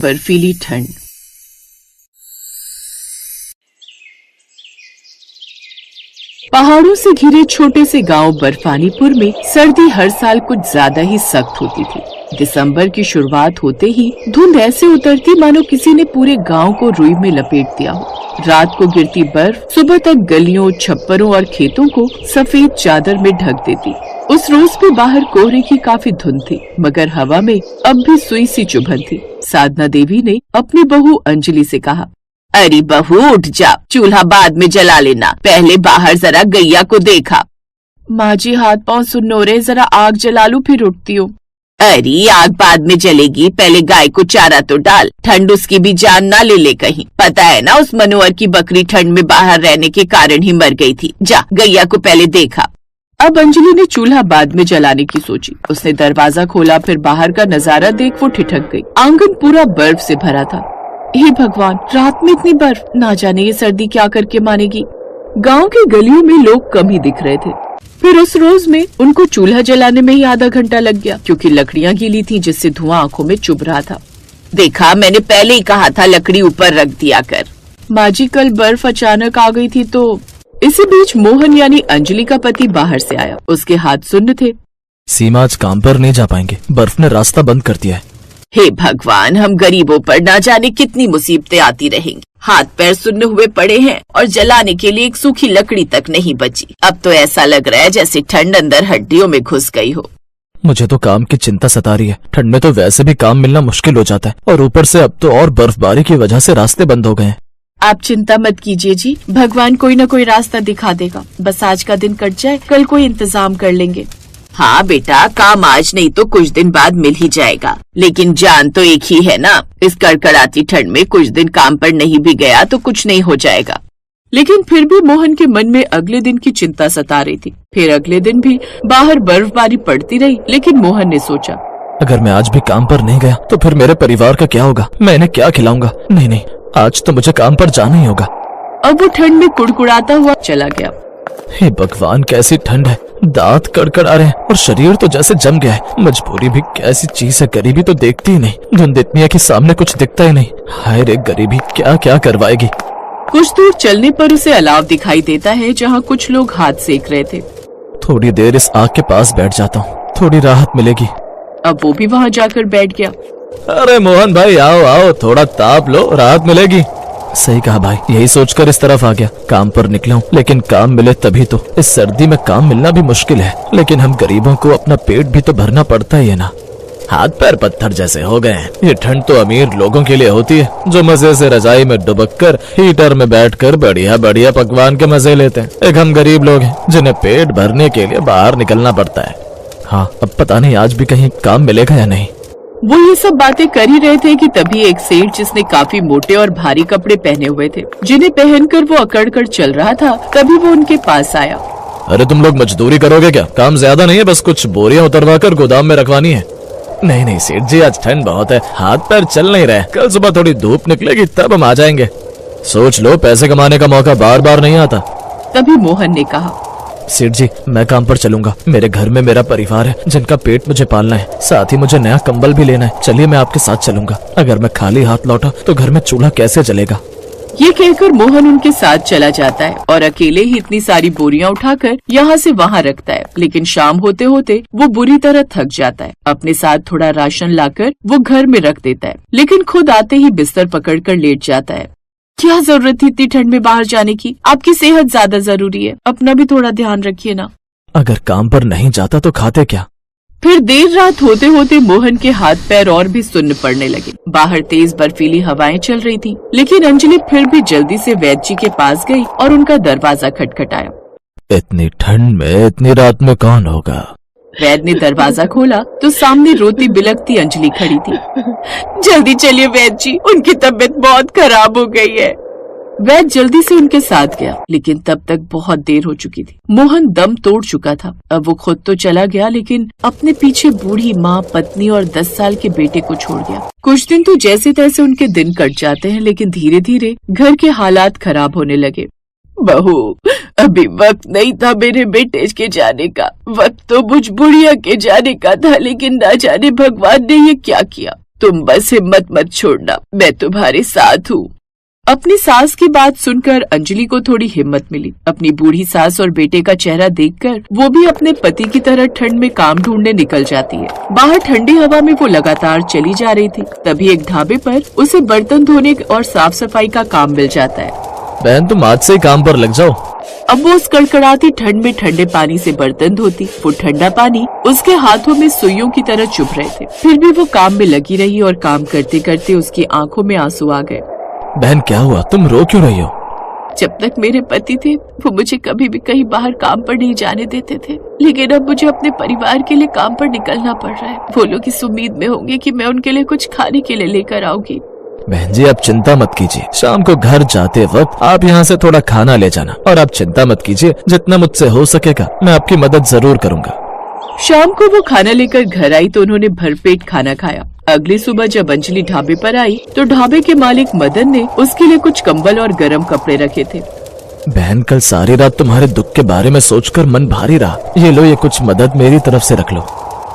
बर्फीली ठंड। पहाड़ों से घिरे छोटे से गांव बर्फानीपुर में सर्दी हर साल कुछ ज्यादा ही सख्त होती थी। दिसंबर की शुरुआत होते ही धुंध ऐसे उतरती मानो किसी ने पूरे गांव को रुई में लपेट दिया हो। रात को गिरती बर्फ सुबह तक गलियों, छप्परों और खेतों को सफेद चादर में ढक देती। उस रोज भी बाहर कोहरे की काफी धुंध थी, मगर हवा में अब भी सुई सी चुभन थी। साधना देवी ने अपनी बहू अंजलि से कहा, अरे बहू उठ जा, चूल्हा बाद में जला लेना, पहले बाहर जरा गैया को देखा। माँ जी हाथ पाँव सुन्न हो रहे, जरा आग जला लूं फिर उठती हूँ। अरे आग बाद में जलेगी, पहले गाय को चारा तो डाल, ठंड उसकी भी जान ना ले ले कहीं। पता है ना उस मनोहर की बकरी ठंड में बाहर रहने के कारण ही मर गई थी। जा गैया को पहले देखा। अब अंजलि ने चूल्हा बाद में जलाने की सोची। उसने दरवाजा खोला, फिर बाहर का नजारा देख वो ठिठक गई। आंगन पूरा बर्फ से भरा था। हे भगवान, रात में इतनी बर्फ, ना जाने ये सर्दी क्या करके मानेगी। गांव की गलियों में लोग कम ही दिख रहे थे। फिर उस रोज में उनको चूल्हा जलाने में ही आधा घंटा लग गया, क्योंकि लकड़ियां गीली थी जिससे धुआं आंखों में चुभ रहा था। देखा, मैंने पहले ही कहा था लकड़ी ऊपर रख दिया कर। माँ जी कल बर्फ अचानक आ गई थी तो। इसी बीच मोहन यानी अंजलि का पति बाहर से आया। उसके हाथ सुन्न थे। सीमा आज काम पर नहीं जा पाएंगे, बर्फ ने रास्ता बंद कर दिया है। हे भगवान, हम गरीबों पर ना जाने कितनी मुसीबतें आती रहेंगी। हाथ पैर सुन्न हुए पड़े हैं और जलाने के लिए एक सूखी लकड़ी तक नहीं बची। अब तो ऐसा लग रहा है जैसे ठंड अंदर हड्डियों में घुस गई हो। मुझे तो काम की चिंता सता रही है। ठंड में तो वैसे भी काम मिलना मुश्किल हो जाता है, और ऊपर से अब तो और बर्फबारी की वजह से रास्ते बंद हो गए हैं। आप चिंता मत कीजिए जी, भगवान कोई न कोई रास्ता दिखा देगा। बस आज का दिन कट जाए, कल कोई इंतजाम कर लेंगे। हाँ बेटा, काम आज नहीं तो कुछ दिन बाद मिल ही जाएगा, लेकिन जान तो एक ही है ना। इस कड़कड़ाती ठंड में कुछ दिन काम पर नहीं भी गया तो कुछ नहीं हो जाएगा। लेकिन फिर भी मोहन के मन में अगले दिन की चिंता सता रही थी। फिर अगले दिन भी बाहर बर्फबारी पड़ती रही, लेकिन मोहन ने सोचा, अगर मैं आज भी काम पर नहीं गया तो फिर मेरे परिवार का क्या होगा? मैं इन्हें क्या खिलाऊंगा? नहीं नहीं, आज तो मुझे काम पर जाना ही होगा। अब वो ठंड में कुड़कुड़ाता हुआ चला गया। हे भगवान, कैसी ठंड है, दांत कड़कड़ा रहे हैं और शरीर तो जैसे जम गया है। मजबूरी भी कैसी चीज है, गरीबी तो देखती ही नहीं। धुंध इतनी है कि सामने कुछ दिखता ही नहीं। हाय रे गरीबी, क्या क्या करवाएगी। कुछ दूर चलने पर उसे अलाव दिखाई देता है, जहाँ कुछ लोग हाथ सेक रहे थे। थोड़ी देर इस आग के पास बैठ जाता हूँ, थोड़ी राहत मिलेगी। अब वो भी वहाँ जाकर बैठ गया। अरे मोहन भाई, आओ आओ, थोड़ा ताप लो, राहत मिलेगी। सही कहा भाई, यही सोचकर इस तरफ आ गया। काम पर निकला हूँ, लेकिन काम मिले तभी तो। इस सर्दी में काम मिलना भी मुश्किल है, लेकिन हम गरीबों को अपना पेट भी तो भरना पड़ता ही है ना। हाथ पैर पत्थर जैसे हो गए हैं। ये ठंड तो अमीर लोगों के लिए होती है, जो मजे से रजाई में दुबक कर हीटर में बैठकर बढ़िया बढ़िया पकवान के मजे लेते हैं। एक हम गरीब लोग हैं जिन्हें पेट भरने के लिए बाहर निकलना पड़ता है। हाँ, अब पता नहीं आज भी कहीं काम मिलेगा या नहीं। वो ये सब बातें कर ही रहे थे कि तभी एक सेठ, जिसने काफी मोटे और भारी कपड़े पहने हुए थे, जिन्हें पहनकर वो अकड़ कर चल रहा था, तभी वो उनके पास आया। अरे तुम लोग मजदूरी करोगे क्या? काम ज्यादा नहीं है, बस कुछ बोरियां उतरवा कर गोदाम में रखवानी है। नहीं नहीं सेठ जी, आज ठंड बहुत है, हाथ पैर चल नहीं रहे। कल सुबह थोड़ी धूप निकलेगी तब हम आ जाएंगे। सोच लो, पैसे कमाने का मौका बार बार नहीं आता। तभी मोहन ने कहा, सेठ जी, मैं काम पर चलूंगा। मेरे घर में मेरा परिवार है जिनका पेट मुझे पालना है, साथ ही मुझे नया कंबल भी लेना है। चलिए मैं आपके साथ चलूंगा। अगर मैं खाली हाथ लौटा तो घर में चूल्हा कैसे जलेगा? ये कहकर मोहन उनके साथ चला जाता है और अकेले ही इतनी सारी बोरियां उठाकर यहाँ से वहाँ रखता है। लेकिन शाम होते होते वो बुरी तरह थक जाता है। अपने साथ थोड़ा राशन लाकर वो घर में रख देता है, लेकिन खुद आते ही बिस्तर पकड़कर लेट जाता है। क्या जरूरत थी इतनी ठंड में बाहर जाने की? आपकी सेहत ज्यादा जरूरी है, अपना भी थोड़ा ध्यान रखिए ना। अगर काम पर नहीं जाता तो खाते क्या? फिर देर रात होते होते मोहन के हाथ पैर और भी सुन्न पड़ने लगे। बाहर तेज बर्फीली हवाएं चल रही थी, लेकिन अंजलि फिर भी जल्दी से वैद्य जी के पास गई और उनका दरवाजा खटखटाया। इतनी ठंड में इतनी रात में कौन होगा? वैद्य ने दरवाजा खोला तो सामने रोती बिलखती अंजलि खड़ी थी। जल्दी चलिए वैद्य जी, उनकी तबीयत बहुत खराब हो गई है। वैद्य जल्दी से उनके साथ गया, लेकिन तब तक बहुत देर हो चुकी थी। मोहन दम तोड़ चुका था। अब वो खुद तो चला गया, लेकिन अपने पीछे बूढ़ी माँ, पत्नी और 10 साल के बेटे को छोड़ गया। कुछ दिन तो जैसे तैसे उनके दिन कट जाते हैं, लेकिन धीरे धीरे घर के हालात खराब होने लगे। बहू, अभी वक्त नहीं था मेरे बेटे के जाने का। वक्त तो मुझ बुढ़िया के जाने का था, लेकिन ना जाने भगवान ने ये क्या किया। तुम बस हिम्मत मत छोड़ना, मैं तुम्हारे साथ हूँ। अपनी सास की बात सुनकर अंजलि को थोड़ी हिम्मत मिली। अपनी बूढ़ी सास और बेटे का चेहरा देखकर वो भी अपने पति की तरह ठंड में काम ढूंढने निकल जाती है। बाहर ठंडी हवा में वो लगातार चली जा रही थी। तभी एक ढाबे पर उसे बर्तन धोने और साफ सफाई का काम मिल जाता है। बहन तुम आज से ही काम पर लग जाओ। अब वो उस कड़कड़ाती ठंड में ठंडे पानी से बर्तन धोती। वो ठंडा पानी उसके हाथों में सुइयों की तरह चुभ रहे थे, फिर भी वो काम में लगी रही और काम करते करते उसकी आंखों में आंसू आ गए। बहन क्या हुआ, तुम रो क्यों रही हो? जब तक मेरे पति थे वो मुझे कभी भी कहीं बाहर काम पर नहीं जाने देते थे, लेकिन अब मुझे अपने परिवार के लिए काम पर निकलना पड़ रहा है। वो लोग इस उम्मीद में होंगे कि मैं उनके लिए कुछ खाने के लिए लेकर आऊंगी। बहन जी आप चिंता मत कीजिए, शाम को घर जाते वक्त आप यहाँ से थोड़ा खाना ले जाना। और आप चिंता मत कीजिए, जितना मुझसे हो सकेगा मैं आपकी मदद जरूर करूँगा। शाम को वो खाना लेकर घर आई तो उन्होंने भरपेट खाना खाया। अगली सुबह जब अंजलि ढाबे पर आई तो ढाबे के मालिक मदन ने उसके लिए कुछ कंबल और गर्म कपड़े रखे थे। बहन कल सारी रात तुम्हारे दुख के बारे में सोचकर मन भारी रहा। ये लो, ये कुछ मदद मेरी तरफ से रख लो।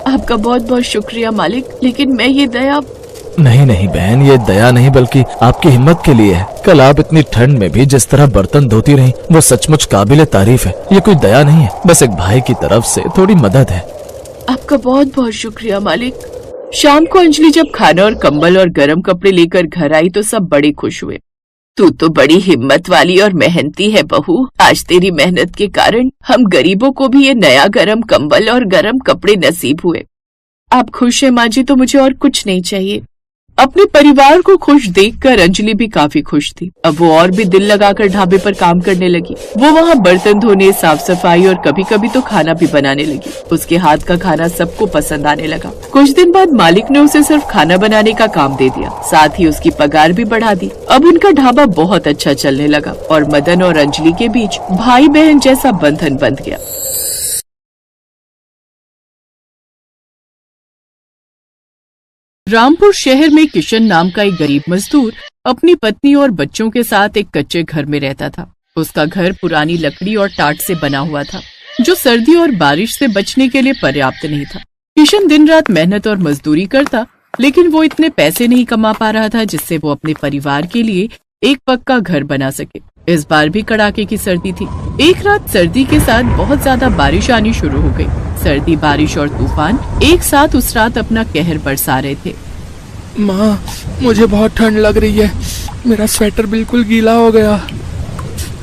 आपका बहुत बहुत शुक्रिया मालिक, लेकिन मैं ये दया। नहीं नहीं बहन, ये दया नहीं बल्कि आपकी हिम्मत के लिए है। कल आप इतनी ठंड में भी जिस तरह बर्तन धोती रही वो सचमुच काबिले तारीफ है। ये कोई दया नहीं है, बस एक भाई की तरफ से थोड़ी मदद है। आपका बहुत बहुत शुक्रिया मालिक। शाम को अंजलि जब खाना और कंबल और गर्म कपड़े लेकर घर आई तो सब बड़े खुश हुए। तू तो बड़ी हिम्मत वाली और मेहनती है बहू। आज तेरी मेहनत के कारण हम गरीबों को भी ये नया गरम कंबल और गरम कपड़े नसीब हुए। आप खुश हैं माँ जी, तो मुझे और कुछ नहीं चाहिए। अपने परिवार को खुश देखकर अंजलि भी काफी खुश थी। अब वो और भी दिल लगाकर ढाबे पर काम करने लगी। वो वहाँ बर्तन धोने, साफ सफाई और कभी कभी तो खाना भी बनाने लगी। उसके हाथ का खाना सबको पसंद आने लगा। कुछ दिन बाद मालिक ने उसे सिर्फ खाना बनाने का काम दे दिया, साथ ही उसकी पगार भी बढ़ा दी। अब उनका ढाबा बहुत अच्छा चलने लगा और मदन और अंजलि के बीच भाई बहन जैसा बंधन बंध गया। रामपुर शहर में किशन नाम का एक गरीब मजदूर अपनी पत्नी और बच्चों के साथ एक कच्चे घर में रहता था। उसका घर पुरानी लकड़ी और टाट से बना हुआ था, जो सर्दी और बारिश से बचने के लिए पर्याप्त नहीं था। किशन दिन रात मेहनत और मजदूरी करता, लेकिन वो इतने पैसे नहीं कमा पा रहा था जिससे वो अपने परिवार के लिए एक पक्का घर बना सके। इस बार भी कड़ाके की सर्दी थी। एक रात सर्दी के साथ बहुत ज्यादा बारिश आनी शुरू हो गई। सर्दी, बारिश और तूफान एक साथ उस रात अपना कहर बरसा रहे थे। माँ, मुझे बहुत ठंड लग रही है। मेरा स्वेटर बिल्कुल गीला हो गया।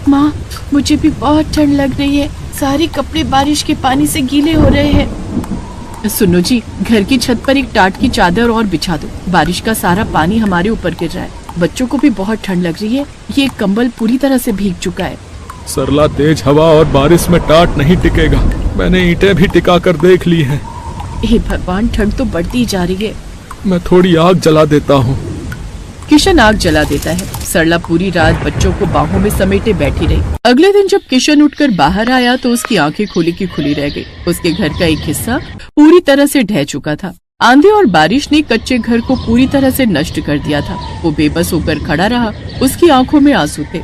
माँ, मुझे भी बहुत ठंड लग रही है। सारे कपड़े बारिश के पानी से गीले हो रहे हैं। सुनो जी, घर की छत पर एक टाट की चादर और बिछा दो। बारिश का सारा पानी हमारे ऊपर गिर रहा है। बच्चों को भी बहुत ठंड लग रही है। ये कंबल पूरी तरह से भीग चुका है। सरला, तेज हवा और बारिश में टाट नहीं टिकेगा। मैंने ईंटें भी टिका कर देख ली हैं। हे भगवान, ठंड तो बढ़ती जा रही है। मैं थोड़ी आग जला देता हूँ। किशन आग जला देता है। सरला पूरी रात बच्चों को बाहों में समेटे बैठी रही। अगले दिन जब किशन उठकर बाहर आया तो उसकी आंखें खुली की खुली रह गई। उसके घर का एक हिस्सा पूरी तरह से ढह चुका था। आंधी और बारिश ने कच्चे घर को पूरी तरह से नष्ट कर दिया था। वो बेबस होकर खड़ा रहा। उसकी आंखों में आंसू थे।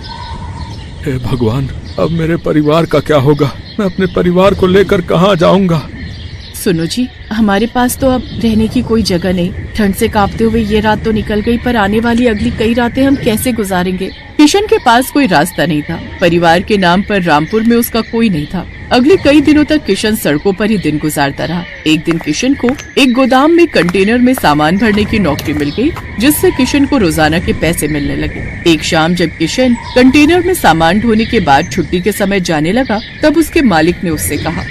हे भगवान, अब मेरे परिवार का क्या होगा? मैं अपने परिवार को लेकर कहाँ जाऊंगा? सुनो जी, हमारे पास तो अब रहने की कोई जगह नहीं। ठंड से कांपते हुए ये रात तो निकल गई, पर आने वाली अगली कई रातें हम कैसे गुजारेंगे? किशन के पास कोई रास्ता नहीं था। परिवार के नाम पर रामपुर में उसका कोई नहीं था। अगले कई दिनों तक किशन सड़कों पर ही दिन गुजारता रहा। एक दिन किशन को एक गोदाम में कंटेनर में सामान भरने की नौकरी मिल गई, जिससे किशन को रोजाना के पैसे मिलने लगे। एक शाम जब किशन कंटेनर में सामान ढोने के बाद छुट्टी के समय जाने लगा, तब उसके मालिक ने उससे कहा,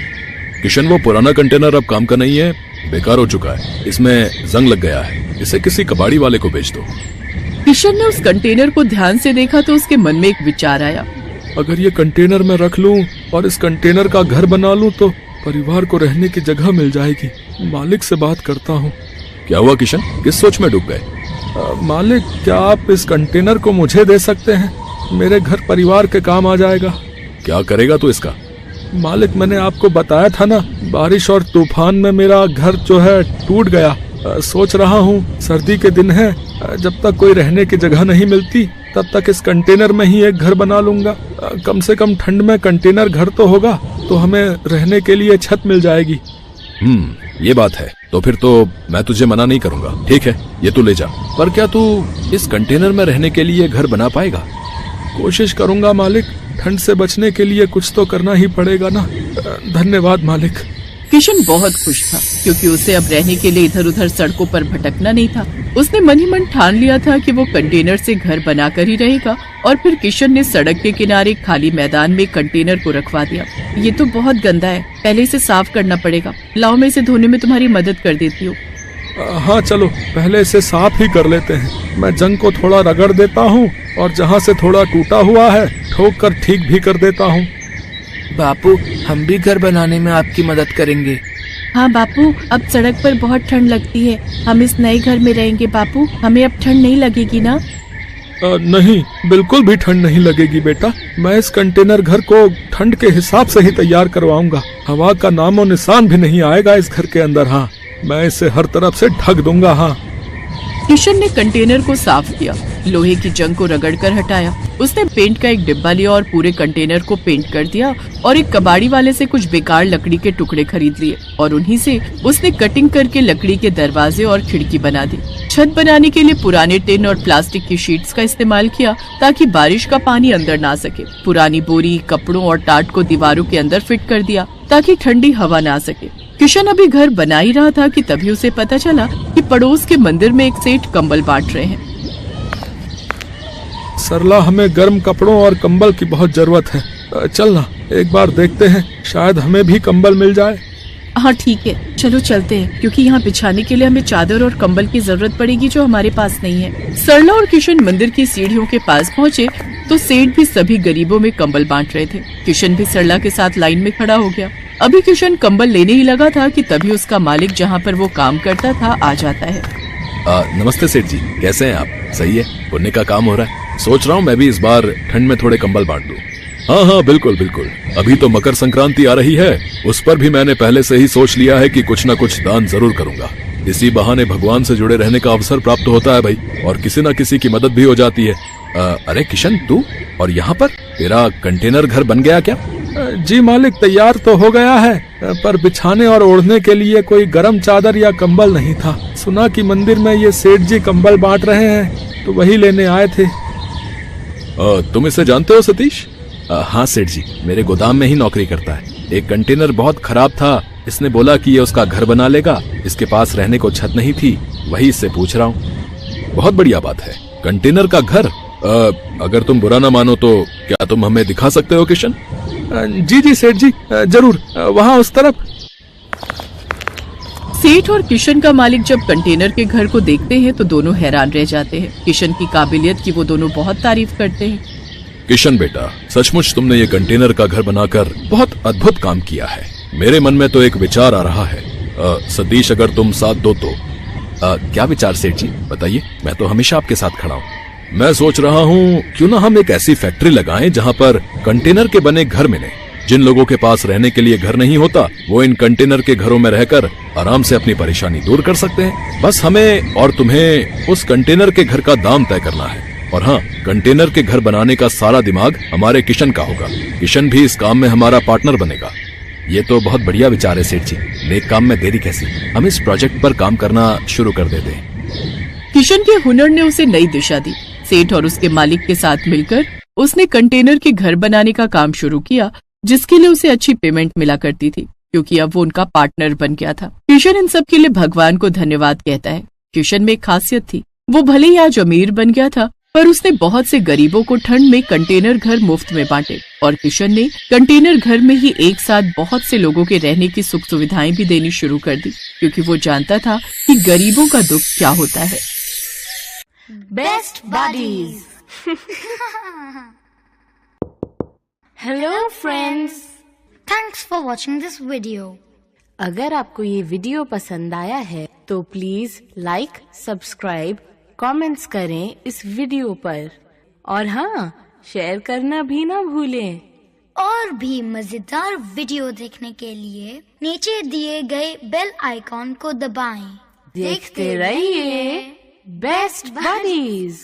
किशन, वो पुराना कंटेनर अब काम का नहीं है, बेकार हो चुका है। इसमें जंग लग गया है। इसे किसी कबाड़ी वाले को बेच दो। किशन ने उस कंटेनर को ध्यान से देखा तो उसके मन में एक विचार आया। अगर ये कंटेनर मैं रख लूं और इस कंटेनर का घर बना लूं तो परिवार को रहने की जगह मिल जाएगी। मालिक से बात करता हूँ। क्या हुआ किशन, किस सोच में डूब गए? मालिक, क्या आप इस कंटेनर को मुझे दे सकते हैं? मेरे घर परिवार के काम आ जाएगा। क्या करेगा तू इसका? मालिक, मैंने आपको बताया था ना, बारिश और तूफान में मेरा घर जो है टूट गया। सोच रहा हूँ सर्दी के दिन है, जब तक कोई रहने की जगह नहीं मिलती तब तक इस कंटेनर में ही एक घर बना लूंगा। कम से कम ठंड में कंटेनर घर तो होगा तो हमें रहने के लिए छत मिल जाएगी। ये बात है। तो फिर तो मैं तुझे मना नहीं करूंगा। ठीक है, ये तू ले जा। पर क्या तू इस कंटेनर में रहने के लिए घर बना पाएगा? कोशिश करूंगा मालिक। ठंड से बचने के लिए कुछ तो करना ही पड़ेगा ना। धन्यवाद मालिक। किशन बहुत खुश था क्योंकि उसे अब रहने के लिए इधर उधर सड़कों पर भटकना नहीं था। उसने मन ही मन ठान लिया था कि वो कंटेनर से घर बनाकर ही रहेगा। और फिर किशन ने सड़क के किनारे खाली मैदान में कंटेनर को रखवा दिया। ये तो बहुत गंदा है, पहले इसे साफ करना पड़ेगा। लाओ, मैं इसे धोने में तुम्हारी मदद कर देती हूँ। हाँ चलो, पहले इसे साफ ही कर लेते हैं। मैं जंग को थोड़ा रगड़ देता हूँ और जहाँ से थोड़ा टूटा हुआ है ठोक कर ठीक भी कर देता हूँ। बापू, हम भी घर बनाने में आपकी मदद करेंगे। हाँ बापू, अब सड़क पर बहुत ठंड लगती है। हम इस नए घर में रहेंगे बापू, हमें अब ठंड नहीं लगेगी ना? नहीं, बिल्कुल भी ठंड नहीं लगेगी बेटा। मैं इस कंटेनर घर को ठंड के हिसाब से ही तैयार करवाऊंगा। हवा का नामो निशान भी नहीं आएगा इस घर के अंदर। हाँ, मैं इसे हर तरफ से ढक दूंगा। हाँ। किशन ने कंटेनर को साफ किया, लोहे की जंग को रगड़कर हटाया। उसने पेंट का एक डिब्बा लिया और पूरे कंटेनर को पेंट कर दिया और एक कबाड़ी वाले से कुछ बेकार लकड़ी के टुकड़े खरीद लिए और उन्हीं से उसने कटिंग करके लकड़ी के दरवाजे और खिड़की बना दी। छत बनाने के लिए पुराने टिन और प्लास्टिक की शीट्स का इस्तेमाल किया ताकि बारिश का पानी अंदर ना सके। पुरानी बोरी, कपड़ों और टाट को दीवारों के अंदर फिट कर दिया ताकि ठंडी हवा ना सके। किशन अभी घर बना ही रहा था कि तभी उसे पता चला कि पड़ोस के मंदिर में एक सेठ कंबल बांट रहे हैं। सरला, हमें गर्म कपड़ों और कंबल की बहुत जरूरत है। चलना, एक बार देखते हैं, शायद हमें भी कंबल मिल जाए। हाँ ठीक है, चलो चलते हैं, क्योंकि यहाँ बिछाने के लिए हमें चादर और कंबल की जरूरत पड़ेगी जो हमारे पास नहीं है। सरला और किशन मंदिर की सीढ़ियों के पास पहुँचे तो सेठ भी सभी गरीबों में कंबल बांट रहे थे। किशन भी सरला के साथ लाइन में खड़ा हो गया। अभी किशन कंबल लेने ही लगा था कि तभी उसका मालिक जहाँ पर वो काम करता था आ जाता है। नमस्ते सेठ जी, कैसे हैं आप? सही है, पुण्य का काम हो रहा है। सोच रहा हूँ मैं भी इस बार ठंड में थोड़े कंबल बांट दूं। हाँ, बिल्कुल बिल्कुल। अभी तो मकर संक्रांति आ रही है, उस पर भी मैंने पहले से ही सोच लिया है कि कुछ न कुछ दान जरूर करूंगा। इसी बहाने भगवान से जुड़े रहने का अवसर प्राप्त होता है भाई, और किसी न किसी की मदद भी हो जाती है। अरे किशन, तू और यहाँ पर तेरा कंटेनर घर बन गया क्या? जी मालिक, तैयार तो हो गया है, पर बिछाने और ओढ़ने के लिए कोई गर्म चादर या कंबल नहीं था। सुना कि मंदिर में ये सेठ जी कंबल बांट रहे हैं, तो वही लेने आए थे। तुम इसे जानते हो सतीश? हाँ सेठ जी, मेरे गोदाम में ही नौकरी करता है। एक कंटेनर बहुत खराब था, इसने बोला कि ये उसका घर बना लेगा। इसके पास रहने को छत नहीं थी, वही इससे पूछ रहा हूँ। बहुत बढ़िया बात है, कंटेनर का घर। अगर तुम बुरा ना मानो तो क्या तुम हमें दिखा सकते हो किशन? जी सेठ जी, जरूर, वहाँ उस तरफ। सेठ और किशन का मालिक जब कंटेनर के घर को देखते हैं तो दोनों हैरान रह जाते हैं। किशन की काबिलियत की वो दोनों बहुत तारीफ करते हैं। किशन बेटा, सचमुच तुमने ये कंटेनर का घर बनाकर बहुत अद्भुत काम किया है। मेरे मन में तो एक विचार आ रहा है। सतीश, अगर तुम साथ दो तो। क्या विचार सेठ जी, बताइए, मैं तो हमेशा आपके साथ खड़ा हूँ। मैं सोच रहा हूँ क्यों ना हम एक ऐसी फैक्ट्री लगाएं जहाँ पर कंटेनर के बने घर मिले। जिन लोगों के पास रहने के लिए घर नहीं होता, वो इन कंटेनर के घरों में रहकर आराम से अपनी परेशानी दूर कर सकते हैं। बस हमें और तुम्हें उस कंटेनर के घर का दाम तय करना है। और हाँ, कंटेनर के घर बनाने का सारा दिमाग हमारे किशन का होगा। किशन भी इस काम में हमारा पार्टनर बनेगा। ये तो बहुत बढ़िया विचार है सेठ जी, नेक काम में देरी कैसी। हम इस प्रोजेक्ट पर काम करना शुरू कर देते हैं। किशन के हुनर ने उसे नई दिशा दी। सेठ और उसके मालिक के साथ मिलकर उसने कंटेनर के घर बनाने का काम शुरू किया, जिसके लिए उसे अच्छी पेमेंट मिला करती थी, क्योंकि अब वो उनका पार्टनर बन गया था। किशन इन सब के लिए भगवान को धन्यवाद कहता है। किशन में एक खासियत थी, वो भले ही आज अमीर बन गया था, पर उसने बहुत से गरीबों को ठंड में कंटेनर घर मुफ्त में बांटे। और किशन ने कंटेनर घर में ही एक साथ बहुत से लोगों के रहने की सुख सुविधाएं भी देनी शुरू कर दी, क्योंकि वो जानता था कि गरीबों का दुख क्या होता है। Best buddies. Hello friends. Thanks for watching this video. अगर आपको ये वीडियो पसंद आया है तो प्लीज लाइक, सब्सक्राइब, कमेंट्स करें इस वीडियो पर। और हाँ, शेयर करना भी ना भूलें। और भी मजेदार वीडियो देखने के लिए नीचे दिए गए बेल आइकॉन को दबाएं। देखते रहिए बेस्ट बडीज।